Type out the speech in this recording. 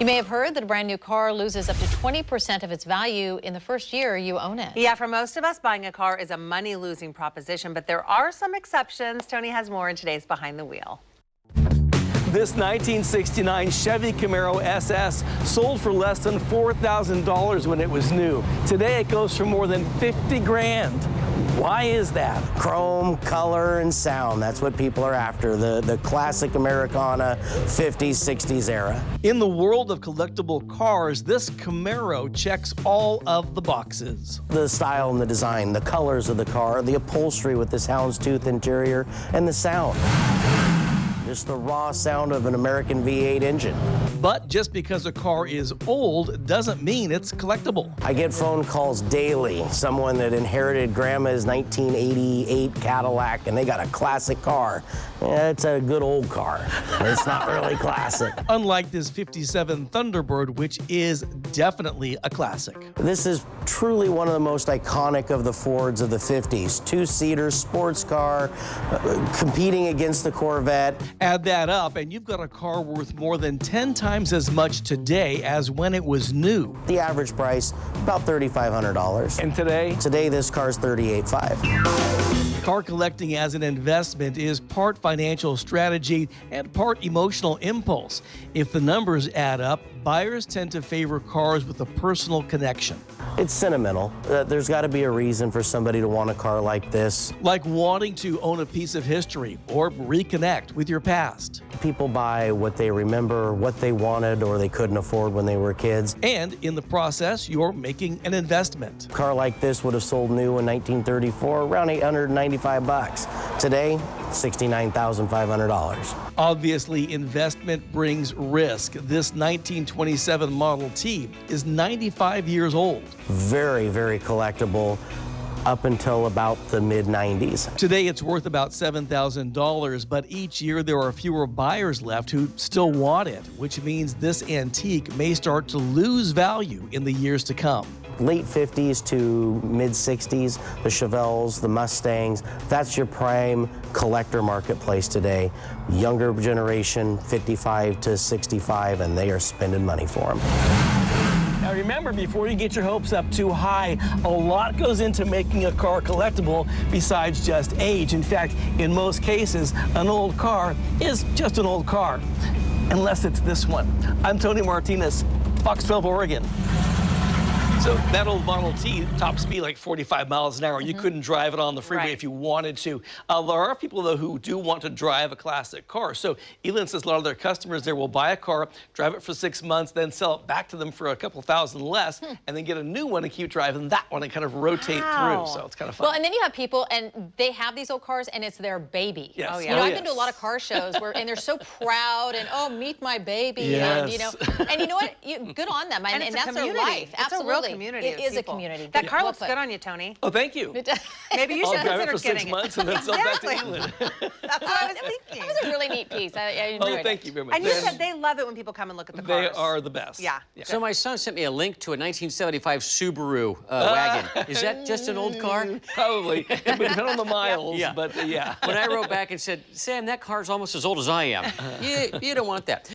You may have heard that a brand new car loses up to 20% of its value in the first year you own it. Yeah, for most of us, buying a car is a money-losing proposition, but there are some exceptions. Tony has more in today's Behind the Wheel. This 1969 Chevy Camaro Ss sold for less than $4,000 when it was new. Today it goes for more than 50 grand. Why is that? Chrome, color, and sound. That's what people are after. The classic Americana 50s, 60s era. In the world of collectible cars, this Camaro checks all of the boxes. The style and the design, the colors of the car, the upholstery with this houndstooth interior, and the sound. Just the raw sound of an American V8 engine. But just because a car is old doesn't mean it's collectible. I get phone calls daily. Someone that inherited grandma's 1988 Cadillac and they got a classic car. Yeah, it's a good old car. It's not really classic. Unlike this 57 Thunderbird, which is definitely a classic. This is truly one of the most iconic of the Fords of the 50s. Two-seater sports car, competing against the Corvette. Add that up and you've got a car worth more than 10 times as much today as when it was new. The average price, about $3,500. And today? Today, this car's $38,500. Car collecting as an investment is part financial strategy and part emotional impulse. If the numbers add up, buyers tend to favor cars with a personal connection. It's sentimental. There's got to be a reason for somebody to want a car like this. Like wanting to own a piece of history or reconnect with your past. People buy what they remember, what they wanted or they couldn't afford when they were kids. And in the process, you're making an investment. A car like this would have sold new in 1934 around $895. Today, $69,500. Obviously, investment brings risk. This 1927 Model T is 95 years old. Very, very collectible up until about the mid-90s. Today, it's worth about $7,000, but each year there are fewer buyers left who still want it, which means this antique may start to lose value in the years to come. Late 50s to mid-60s, the Chevelles, the Mustangs, that's your prime collector marketplace today. Younger generation, 55 to 65, and they are spending money for them. Now remember, before you get your hopes up too high, a lot goes into making a car collectible besides just age. In fact, in most cases, an old car is just an old car, unless it's this one. I'm Tony Martinez, Fox 12, Oregon. So that old Model T, top speed like 45 miles an hour. You couldn't drive it on the freeway if you wanted to. There are people, though, who do want to drive a classic car. So Elin says a lot of their customers there will buy a car, drive it for 6 months, then sell it back to them for a couple thousand less, and then get a new one and keep driving that one and kind of rotate through. So it's kind of fun. Well, and then you have people, and they have these old cars, and it's their baby. Yes. Oh, yeah. You know, I've been to a lot of car shows where, and they're so proud, and oh, meet my baby, yes. and you know what? Good on them, and that's their life. It's Absolutely, a real community. It is a community. That car looks good on you, Tony. Oh, thank you. Maybe you I'll should drive it consider for 6 getting months it. and then sell it back to Elin. That's what I was thinking. That was a really neat piece. I enjoyed it. Thank you very much. And you said they love it when people come and look at the cars. They are the best. Yeah. So my son sent me a link to a 1975 Subaru Wagon. Is that just an old car? Probably. It would depend on the miles, Yeah. but yeah. When I wrote back and said, Sam, that car's almost as old as I am. You don't want that.